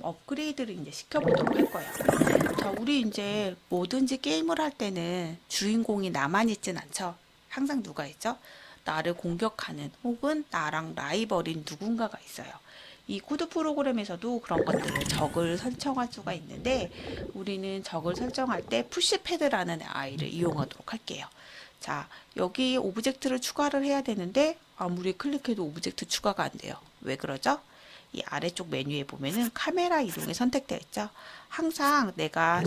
업그레이드를 이제 시켜보도록 할 거예요. 자, 우리 이제 뭐든지 게임을 할 때는 주인공이 나만 있진 않죠. 항상 누가 있죠? 나를 공격하는 혹은 나랑 라이벌인 누군가가 있어요. 이 코드 프로그램에서도 그런 것들을 적을 설정할 수가 있는데 우리는 적을 설정할 때 푸시패드라는 아이를 이용하도록 할게요. 자, 여기 오브젝트를 추가를 해야 되는데 아무리 클릭해도 오브젝트 추가가 안 돼요. 왜 그러죠? 이 아래쪽 메뉴에 보면은 카메라 이동이 선택되어 있죠. 항상 내가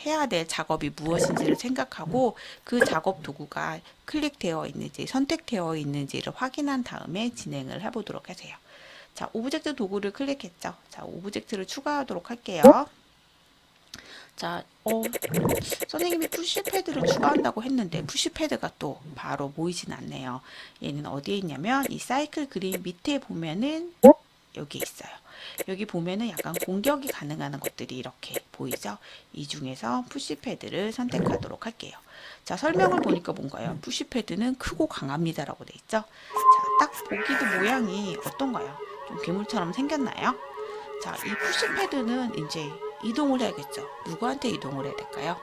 해야 될 작업이 무엇인지를 생각하고 그 작업 도구가 클릭되어 있는지 선택되어 있는지를 확인한 다음에 진행을 해보도록 하세요. 자, 오브젝트 도구를 클릭했죠. 자, 오브젝트를 추가하도록 할게요. 자, 선생님이 푸시패드를 추가한다고 했는데 푸시패드가 또 바로 보이진 않네요. 얘는 어디에 있냐면 이 사이클 그림 밑에 보면은 여기 있어요. 여기 보면은 약간 공격이 가능한 것들이 이렇게 보이죠? 이 중에서 푸시패드를 선택하도록 할게요. 자, 설명을 보니까 뭔가요? 푸시패드는 크고 강합니다라고 돼 있죠? 자, 딱 보기도 모양이 어떤가요? 좀 괴물처럼 생겼나요? 자, 이 푸시패드는 이제 이동을 해야겠죠. 누구한테 이동을 해야 될까요?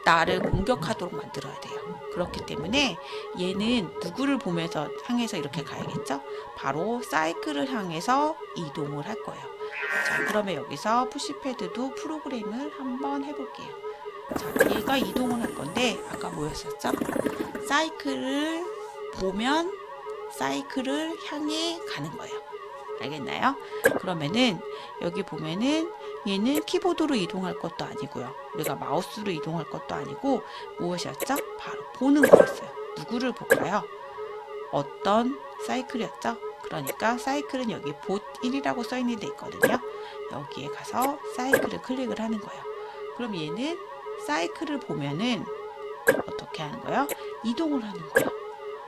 나를 공격하도록 만들어야 돼요. 그렇기 때문에 얘는 누구를 보면서 향해서 이렇게 가야겠죠? 바로 사이클을 향해서 이동을 할 거예요. 자, 그러면 여기서 푸시패드도 프로그램을 한번 해볼게요. 자, 얘가 이동을 할 건데 아까 뭐였었죠? 사이클을 보면 사이클을 향해 가는 거예요. 알겠나요? 그러면은 여기 보면은 얘는 키보드로 이동할 것도 아니고요. 우리가 마우스로 이동할 것도 아니고 무엇이었죠? 바로 보는 거였어요. 누구를 볼까요? 어떤 사이클이었죠? 그러니까 사이클은 여기 봇 1이라고 써 있는 데 있거든요. 여기에 가서 사이클을 클릭을 하는 거예요. 그럼 얘는 사이클을 보면은 어떻게 하는 거예요? 이동을 하는 거예요.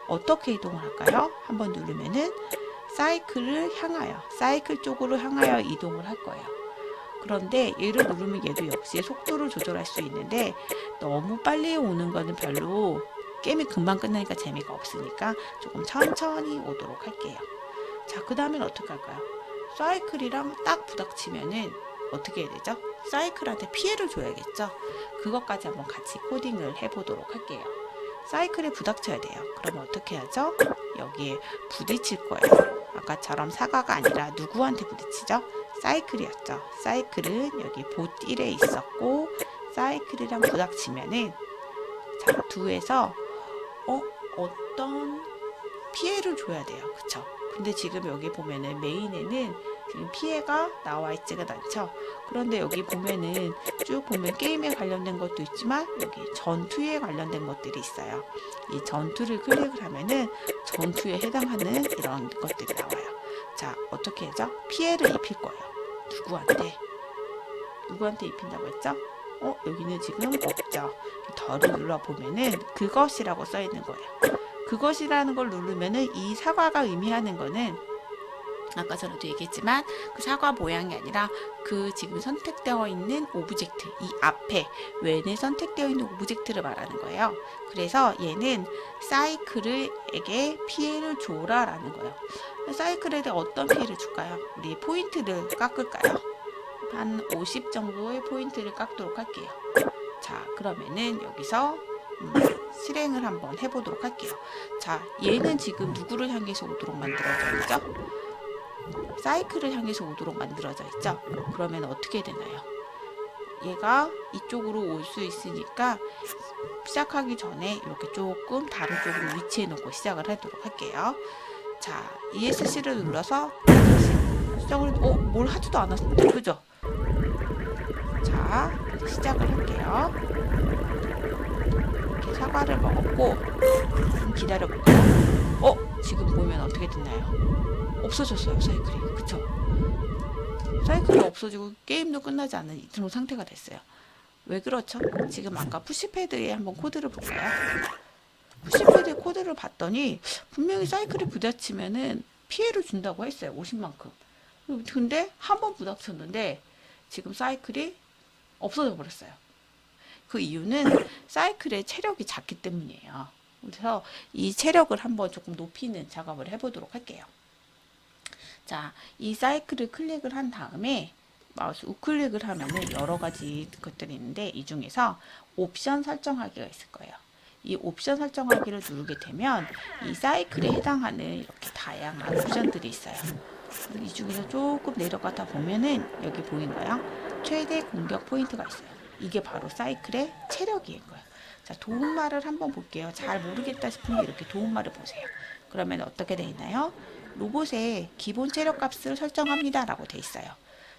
어떻게 이동을 할까요? 한번 누르면은 사이클을 향하여, 사이클 쪽으로 향하여 이동을 할 거예요. 그런데 얘를 누르면 얘도 역시 속도를 조절할 수 있는데 너무 빨리 오는 거는 별로 게임이 금방 끝나니까 재미가 없으니까 조금 천천히 오도록 할게요. 자, 그 다음엔 어떻게 할까요? 사이클이랑 딱 부닥치면은 어떻게 해야 되죠? 사이클한테 피해를 줘야겠죠? 그것까지 한번 같이 코딩을 해보도록 할게요. 사이클에 부닥쳐야 돼요. 그러면 어떻게 하죠? 여기에 부딪힐 거예요. 아까처럼 사과가 아니라 누구한테 부딪히죠? 사이클이었죠. 사이클은 여기 봇 1에 있었고 사이클이랑 부닥치면은 자, 2에서 어떤 피해를 줘야 돼요. 그쵸? 근데 지금 여기 보면은 메인에는 지금 피해가 나와 있지가 않죠. 그런데 여기 보면은 쭉 보면 게임에 관련된 것도 있지만 여기 전투에 관련된 것들이 있어요. 이 전투를 클릭을 하면은 전투에 해당하는 이런 것들이 나와요. 자, 어떻게 하죠? 피해를 입힐 거예요. 누구한테? 누구한테 입힌다고 했죠? 여기는 지금 없죠. 덜을 눌러보면은 그것이라고 써 있는 거예요. 그것이라는 걸 누르면은 이 사과가 의미하는 거는 아까 전에도 얘기했지만 그 사과 모양이 아니라 그 지금 선택되어 있는 오브젝트 이 앞에 왼에 선택되어 있는 오브젝트를 말하는 거예요. 그래서 얘는 사이클에게 피해를 줘라 라는 거예요. 사이클에 대해 어떤 피해를 줄까요? 우리 포인트를 깎을까요? 한 50 정도의 포인트를 깎도록 할게요. 자, 그러면은 여기서 실행을 한번 해보도록 할게요. 자, 얘는 지금 누구를 향해서 오도록 만들어져 있죠? 사이클을 향해서 오도록 만들어져 있죠? 그러면 어떻게 되나요? 얘가 이쪽으로 올 수 있으니까 시작하기 전에 이렇게 조금 다른 쪽으로 위치해 놓고 시작을 하도록 할게요. 자, ESC를 눌러서 시작을 뭘 하지도 않았는데 그죠? 자, 이제 시작을 할게요. 이렇게 사과를 먹었고 기다려볼까요? 지금 보면 어떻게 됐나요? 없어졌어요, 사이클이. 그쵸? 사이클이 없어지고 게임도 끝나지 않는 그런 상태가 됐어요. 왜 그렇죠? 지금 아까 푸시패드에 한번 코드를 볼까요? 푸시패드에 코드를 봤더니 분명히 사이클이 부딪히면은 피해를 준다고 했어요. 50만큼. 근데 한 번 부닥쳤는데 지금 사이클이 없어져 버렸어요. 그 이유는 사이클의 체력이 작기 때문이에요. 그래서 이 체력을 한번 조금 높이는 작업을 해보도록 할게요. 자, 이 사이클을 클릭을 한 다음에 마우스 우클릭을 하면은 여러 가지 것들이 있는데 이 중에서 옵션 설정하기가 있을 거예요. 이 옵션 설정하기를 누르게 되면 이 사이클에 해당하는 이렇게 다양한 옵션들이 있어요. 이 중에서 조금 내려가다 보면은 여기 보이나요? 최대 공격 포인트가 있어요. 이게 바로 사이클의 체력인 거예요. 자, 도움말을 한번 볼게요. 잘 모르겠다 싶으면 이렇게 도움말을 보세요. 그러면 어떻게 되어 있나요? 로봇의 기본 체력 값을 설정합니다 라고 되어 있어요.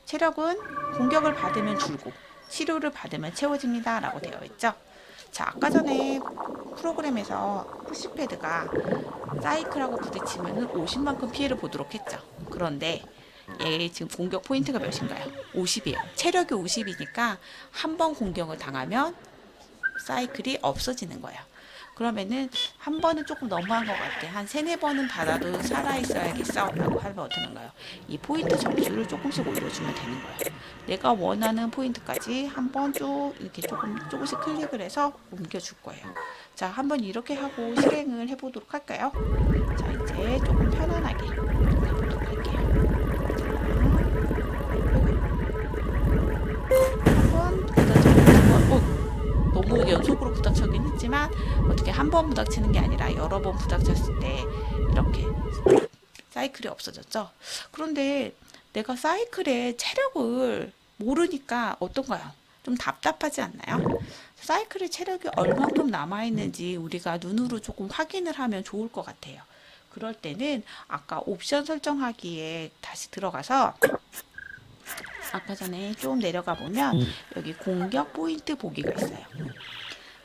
체력은 공격을 받으면 줄고 치료를 받으면 채워집니다 라고 되어 있죠. 자, 아까 전에 프로그램에서 푸시패드가 사이클하고 부딪히면 50만큼 피해를 보도록 했죠. 그런데 얘 지금 공격 포인트가 몇인가요? 50이에요. 체력이 50이니까 한 번 공격을 당하면 사이클이 없어지는 거예요. 그러면은 한 번은 조금 너무한 것 같아. 한 세네 번은 받아도 살아있어야겠어 라고 하면 어떡한가요? 이 포인트 점수를 조금씩 올려주면 되는 거예요. 내가 원하는 포인트까지 한 번 쭉 이렇게 조금씩 클릭을 해서 옮겨줄 거예요. 자, 한번 이렇게 하고 실행을 해보도록 할까요? 자, 이제 조금 편안하게 해보도록 할게요. 한번 부딪히고 너무 연속으로 부닥치긴 했지만 어떻게 한 번 부닥치는 게 아니라 여러 번 부닥쳤을 때 이렇게 사이클이 없어졌죠. 그런데 내가 사이클의 체력을 모르니까 어떤가요? 좀 답답하지 않나요? 사이클의 체력이 얼만큼 남아있는지 우리가 눈으로 조금 확인을 하면 좋을 것 같아요. 그럴 때는 아까 옵션 설정하기에 다시 들어가서 아까 전에 좀 내려가 보면 여기 공격 포인트 보기가 있어요.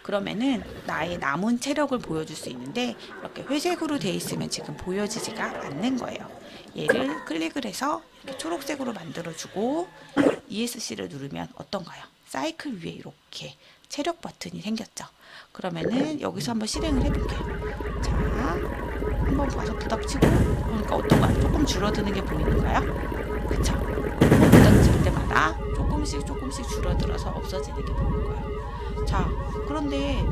그러면은 나의 남은 체력을 보여줄 수 있는데 이렇게 회색으로 되어 있으면 지금 보여지지가 않는 거예요. 얘를 클릭을 해서 이렇게 초록색으로 만들어주고 ESC를 누르면 어떤가요? 사이클 위에 이렇게 체력 버튼이 생겼죠. 그러면은 여기서 한번 실행을 해볼게요. 자, 한번 봐서 부닥치고 그러니까 어떤가요? 조금 줄어드는 게 보이는가요? 그쵸? 한번 부닥칠 때마다 조금씩 줄어들어서 없어지는 게 보이는 거예요. 자, 그런데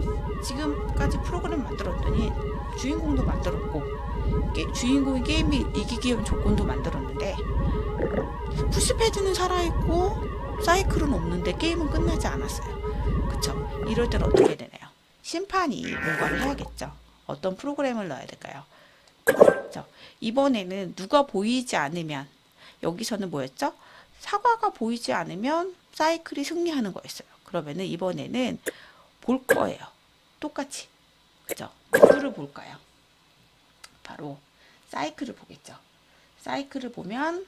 지금까지 프로그램 만들었더니 주인공도 만들었고 주인공이 게임이 이기기 위한 조건도 만들었는데 푸시패드는 살아있고 사이클은 없는데 게임은 끝나지 않았어요. 그쵸? 이럴 때는 어떻게 되나요? 심판이 뭔가를 해야겠죠. 어떤 프로그램을 넣어야 될까요? 그쵸? 이번에는 누가 보이지 않으면 여기서는 뭐였죠? 사과가 보이지 않으면 사이클이 승리하는 거였어요. 그러면은 이번에는 볼 거예요. 똑같이. 그죠? 누구를 볼까요? 바로 사이클을 보겠죠. 사이클을 보면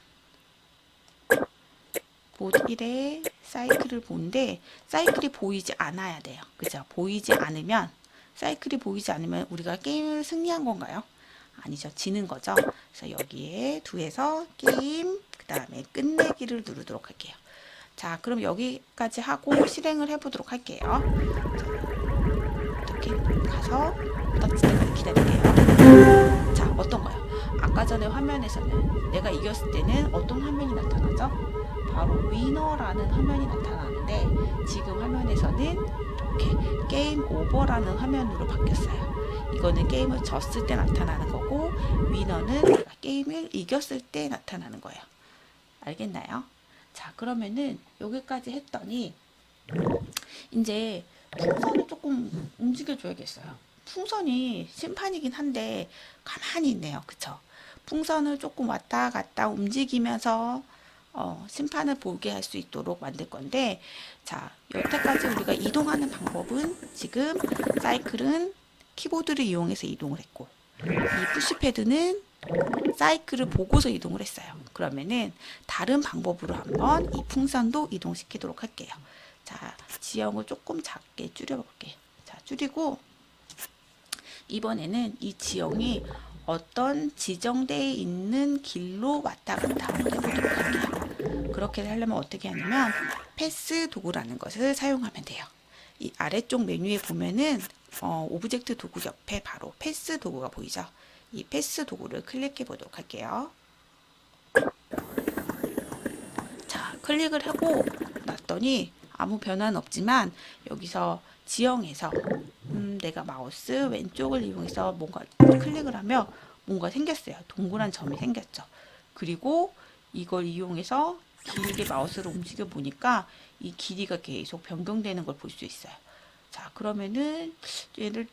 보드 1에 사이클을 보는데 사이클이 보이지 않아야 돼요. 그죠? 보이지 않으면 사이클이 보이지 않으면 우리가 게임을 승리한 건가요? 아니죠. 지는 거죠. 그래서 여기에 2에서 게임 그 다음에 끝내기를 누르도록 할게요. 자, 그럼 여기까지 하고 실행을 해보도록 할게요. 자, 이렇게 가서 부닥칠 때까지 기다릴게요. 자, 어떤가요? 아까 전에 화면에서는 내가 이겼을 때는 어떤 화면이 나타나죠? 바로 위너라는 화면이 나타나는데 지금 화면에서는 이렇게 게임 오버라는 화면으로 바뀌었어요. 이거는 게임을 졌을 때 나타나는 거고 위너는 내가 게임을 이겼을 때 나타나는 거예요. 알겠나요? 자, 그러면은 여기까지 했더니 이제 풍선을 조금 움직여줘야겠어요. 풍선이 심판이긴 한데 가만히 있네요. 그쵸? 풍선을 조금 왔다 갔다 움직이면서 심판을 보게 할 수 있도록 만들 건데 자, 여태까지 우리가 이동하는 방법은 지금 사이클은 키보드를 이용해서 이동을 했고 이 푸시패드는 사이클을 보고서 이동을 했어요. 그러면은 다른 방법으로 한번 이 풍선도 이동시키도록 할게요. 자, 지형을 조금 작게 줄여볼게요. 자, 줄이고 이번에는 이 지형이 어떤 지정되어 있는 길로 왔다 갔다 해보도록 할게요. 그렇게 하려면 어떻게 하냐면 패스 도구라는 것을 사용하면 돼요. 이 아래쪽 메뉴에 보면은 오브젝트 도구 옆에 바로 패스 도구가 보이죠? 이 패스 도구를 클릭해 보도록 할게요. 자, 클릭을 하고 났더니 아무 변화는 없지만 여기서 지형에서 내가 마우스 왼쪽을 이용해서 뭔가 클릭을 하면 뭔가 생겼어요. 동그란 점이 생겼죠. 그리고 이걸 이용해서 길게 마우스를 움직여 보니까 이 길이가 계속 변경되는 걸 볼 수 있어요. 자, 그러면은 얘를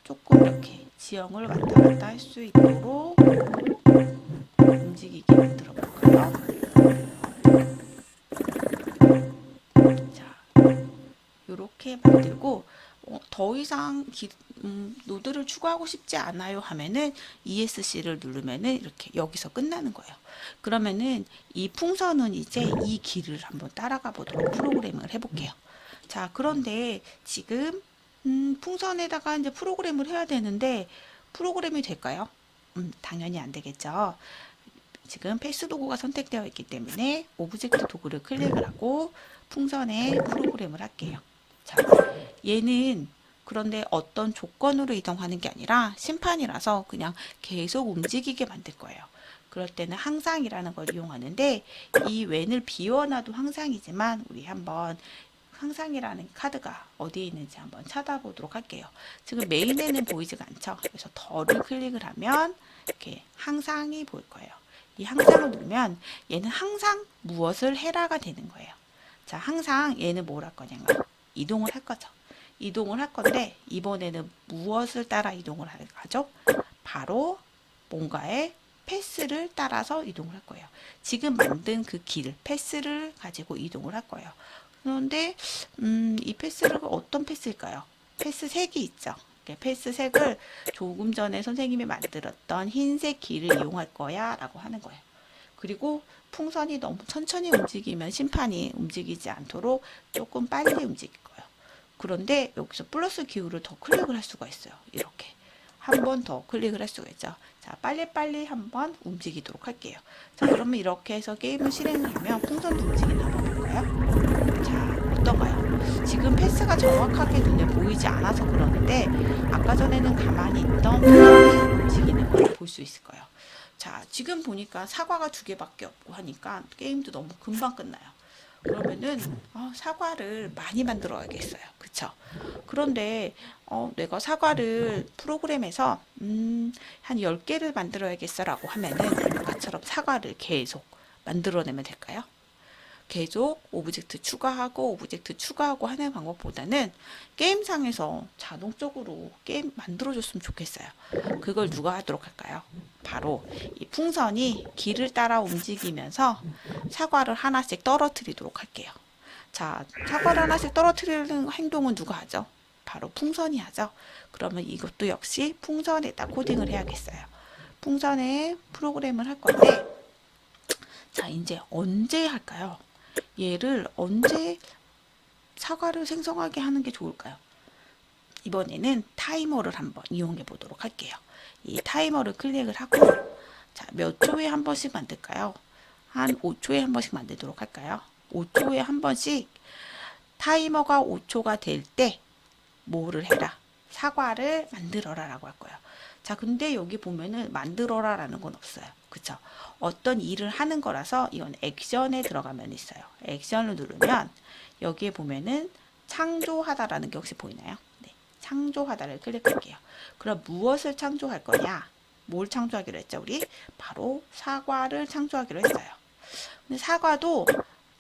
조금 이렇게 지형을 왔다 갔다 할 수 있도록 움직이게 만들어 볼까요? 자, 이렇게 만들고 더 이상 노드를 추가하고 싶지 않아요 하면은 ESC를 누르면은 이렇게 여기서 끝나는 거예요. 그러면은 이 풍선은 이제 이 길을 한번 따라가 보도록 프로그램을 해볼게요. 자, 그런데 지금 풍선에다가 이제 프로그램을 해야 되는데 프로그램이 될까요? 당연히 안 되겠죠. 지금 패스 도구가 선택되어 있기 때문에 오브젝트 도구를 클릭을 하고 풍선에 프로그램을 할게요. 자, 얘는 그런데 어떤 조건으로 이동하는 게 아니라 심판이라서 그냥 계속 움직이게 만들 거예요. 그럴 때는 항상이라는 걸 이용하는데 이 웬을 비워놔도 항상이지만 우리 한번 항상이라는 카드가 어디에 있는지 한번 찾아보도록 할게요. 지금 메인에는 보이지가 않죠. 그래서 더를 클릭을 하면 이렇게 항상이 보일 거예요. 이 항상을 누르면 얘는 항상 무엇을 해라가 되는 거예요. 자, 항상 얘는 뭘 할 거냐면 이동을 할 거죠. 이동을 할 건데 이번에는 무엇을 따라 이동을 하죠? 바로 뭔가의 패스를 따라서 이동을 할 거예요. 지금 만든 그 길, 패스를 가지고 이동을 할 거예요. 그런데 이 패스가 어떤 패스일까요? 패스 색이 있죠. 패스 색을 조금 전에 선생님이 만들었던 흰색 길을 이용할 거야 라고 하는 거예요. 그리고 풍선이 너무 천천히 움직이면 심판이 움직이지 않도록 조금 빨리 움직일 거예요. 그런데 여기서 플러스 기호를 더 클릭을 할 수가 있어요. 이렇게 한 번 더 클릭을 할 수가 있죠. 자, 빨리빨리 한번 움직이도록 할게요. 자, 그러면 이렇게 해서 게임을 실행하면 풍선도 움직이나 한번 볼까요? 자, 어떤가요? 지금 패스가 정확하게 눈에 보이지 않아서 그러는데 아까 전에는 가만히 있던 풍선이 움직이는 걸 볼 수 있을 거예요. 자, 지금 보니까 사과가 2개밖에 없고 하니까 게임도 너무 금방 끝나요. 그러면은 사과를 많이 만들어야겠어요. 그쵸? 그런데 내가 사과를 프로그램에서 한 10개를 만들어야겠어 라고 하면은 아까처럼 사과를 계속 만들어내면 될까요? 계속 오브젝트 추가하고 하는 방법보다는 게임상에서 자동적으로 게임 만들어줬으면 좋겠어요. 그걸 누가 하도록 할까요? 바로 이 풍선이 길을 따라 움직이면서 사과를 하나씩 떨어뜨리도록 할게요. 자, 사과를 하나씩 떨어뜨리는 행동은 누가 하죠? 바로 풍선이 하죠. 그러면 이것도 역시 풍선에다 코딩을 해야겠어요. 풍선에 프로그램을 할 건데, 자, 이제 언제 할까요? 얘를 언제 사과를 생성하게 하는 게 좋을까요? 이번에는 타이머를 한번 이용해 보도록 할게요. 이 타이머를 클릭을 하고, 자, 몇 초에 한 번씩 만들까요? 한 5초에 한 번씩 만들도록 할까요? 5초에 한 번씩 타이머가 5초가 될 때 뭐를 해라? 사과를 만들어라 라고 할 거예요. 자, 근데 여기 보면은 만들어라 라는 건 없어요. 그쵸? 어떤 일을 하는 거라서 이건 액션에 들어가면 있어요. 액션을 누르면 여기에 보면은 창조하다라는 게 혹시 보이나요? 네, 창조하다를 클릭할게요. 그럼 무엇을 창조할 거냐? 뭘 창조하기로 했죠, 우리? 바로 사과를 창조하기로 했어요. 근데 사과도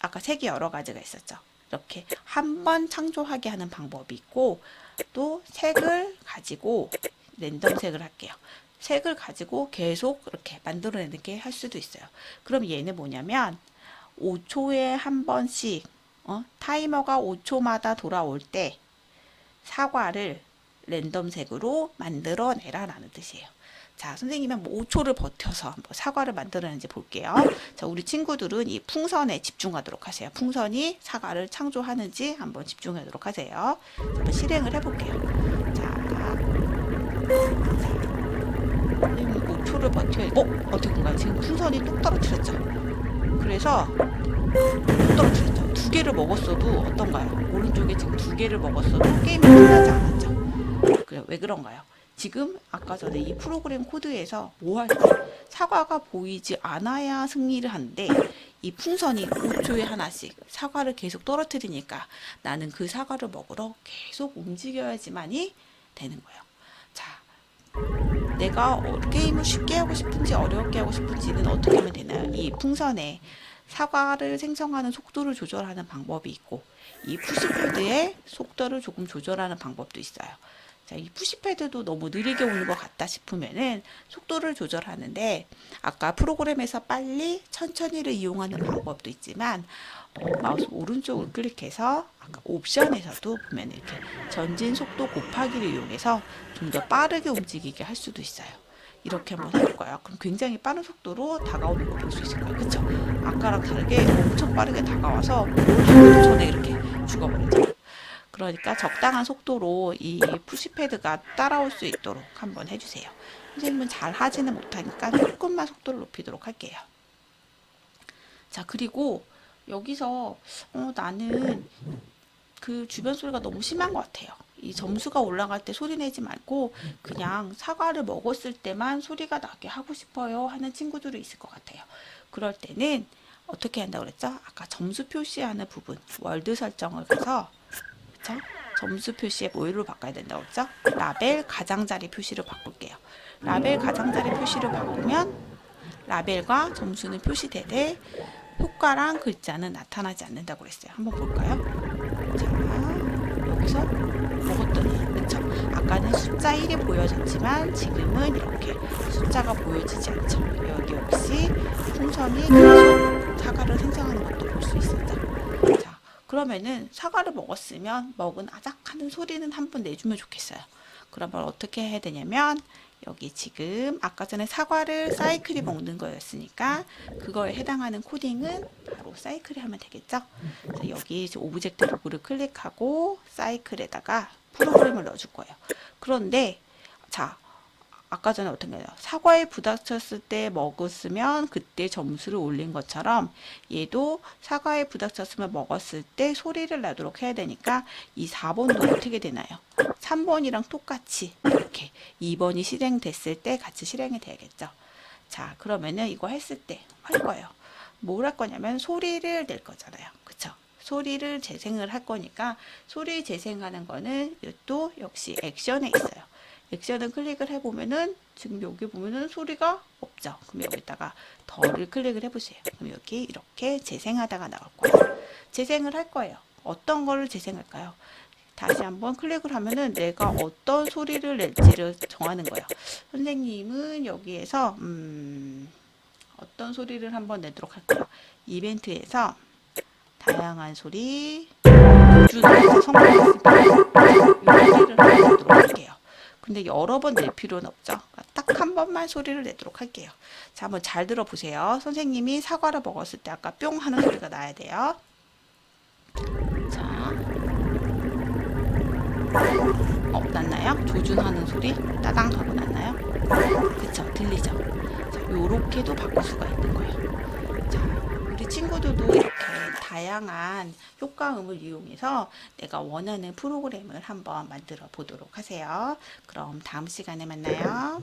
아까 색이 여러 가지가 있었죠. 이렇게 한 번 창조하게 하는 방법이 있고 또 색을 가지고 랜덤 색을 할게요. 색을 가지고 계속 이렇게 만들어내는 게 할 수도 있어요. 그럼 얘는 뭐냐면 5초에 한 번씩 타이머가 5초마다 돌아올 때 사과를 랜덤 색으로 만들어내라 라는 뜻이에요. 자, 선생님은 뭐 5초를 버텨서 한번 사과를 만들어내는지 볼게요. 자, 우리 친구들은 이 풍선에 집중하도록 하세요. 풍선이 사과를 창조하는지 한번 집중하도록 하세요. 한번 실행을 해볼게요. 자, 선생님 5초를 버텨야, 어떻게 건가요? 지금 풍선이 뚝 떨어뜨렸죠? 그래서 뚝 떨어뜨렸죠? 2개를 먹었어도 어떤가요? 오른쪽에 지금 2개를 먹었어도 게임이 끝나지 않았죠? 그래, 왜 그런가요? 지금 아까 전에 이 프로그램 코드에서 뭐 할 때 사과가 보이지 않아야 승리를 하는데 이 풍선이 5초에 하나씩 사과를 계속 떨어뜨리니까 나는 그 사과를 먹으러 계속 움직여야지만이 되는 거예요. 자, 내가 게임을 쉽게 하고 싶은지 어렵게 하고 싶은지는 어떻게 하면 되나요? 이 풍선에 사과를 생성하는 속도를 조절하는 방법이 있고 이 푸시패드의 속도를 조금 조절하는 방법도 있어요. 자, 이 푸시패드도 너무 느리게 오는 것 같다 싶으면은 속도를 조절하는데 아까 프로그램에서 빨리 천천히를 이용하는 방법도 있지만 마우스 오른쪽을 클릭해서 아까 옵션에서도 보면 이렇게 전진 속도 곱하기를 이용해서 좀 더 빠르게 움직이게 할 수도 있어요. 이렇게 한번 해볼 거예요. 그럼 굉장히 빠른 속도로 다가오는 거 볼 수 있을 거예요. 그쵸? 아까랑 다르게 엄청 빠르게 다가와서 뭘 하기도 전에 이렇게 죽어버리죠. 그러니까 적당한 속도로 이 푸시패드가 따라올 수 있도록 한번 해주세요. 선생님은 잘 하지는 못하니까 조금만 속도를 높이도록 할게요. 자, 그리고 여기서 나는 그 주변 소리가 너무 심한 것 같아요. 이 점수가 올라갈 때 소리 내지 말고 그냥 사과를 먹었을 때만 소리가 나게 하고 싶어요 하는 친구들이 있을 것 같아요. 그럴 때는 어떻게 한다고 그랬죠? 아까 점수 표시하는 부분 월드 설정을 가서 그쵸? 점수 표시에 뭐로 바꿔야 된다고 그랬죠? 라벨 가장자리 표시를 바꿀게요. 라벨 가장자리 표시를 바꾸면 라벨과 점수는 표시되되 효과랑 글자는 나타나지 않는다고 그랬어요. 한번 볼까요? 자, 여기서 먹었더니 그쵸? 아까는 숫자 1이 보여졌지만 지금은 이렇게 숫자가 보여지지 않죠. 여기 역시 풍선이 계속 사과를 생성하는 것도 볼 수 있었죠. 자, 그러면은 사과를 먹었으면 먹은 아작 하는 소리는 한번 내주면 좋겠어요. 그러면 어떻게 해야 되냐면 여기 지금 아까 전에 사과를 사이클이 먹는 거였으니까 그거에 해당하는 코딩은 바로 사이클이 하면 되겠죠. 그래서 여기 오브젝트 로그를 클릭하고 사이클에다가 프로그램을 넣어줄 거예요. 그런데 자, 아까 전에 어떤 거예요? 사과에 부닥쳤을 때 먹었으면 그때 점수를 올린 것처럼 얘도 사과에 부닥쳤으면 먹었을 때 소리를 나도록 해야 되니까 이 4번도 어떻게 되나요? 3번이랑 똑같이 이렇게 2번이 실행됐을 때 같이 실행이 돼야겠죠. 자, 그러면은 이거 했을 때 할 거예요. 뭘 할 거냐면 소리를 낼 거잖아요. 그쵸? 소리를 재생을 할 거니까 소리 재생하는 거는 또 역시 액션에 있어요. 액션을 클릭을 해보면은 지금 여기 보면은 소리가 없죠. 그럼 여기다가 더를 클릭을 해보세요. 그럼 여기 이렇게 재생하다가 나올 거예요. 재생을 할 거예요. 어떤 거를 재생할까요? 다시 한번 클릭을 하면은 내가 어떤 소리를 낼지를 정하는 거예요. 선생님은 여기에서 어떤 소리를 한번 내도록 할까요? 이벤트에서 다양한 소리, 기준에서 성공했습니다. 이 소리를 한번 내도록 할게요. 근데 여러 번 낼 필요는 없죠. 딱 한 번만 소리를 내도록 할게요. 자, 한번 잘 들어보세요. 선생님이 사과를 먹었을 때 아까 뿅 하는 소리가 나야 돼요. 자, 났나요? 조준하는 소리? 따당 하고 났나요? 그쵸? 들리죠? 자, 요렇게도 바꿀 수가 있는 거예요. 자, 우리 친구들도 이렇게 다양한 효과음을 이용해서 내가 원하는 프로그램을 한번 만들어 보도록 하세요. 그럼 다음 시간에 만나요.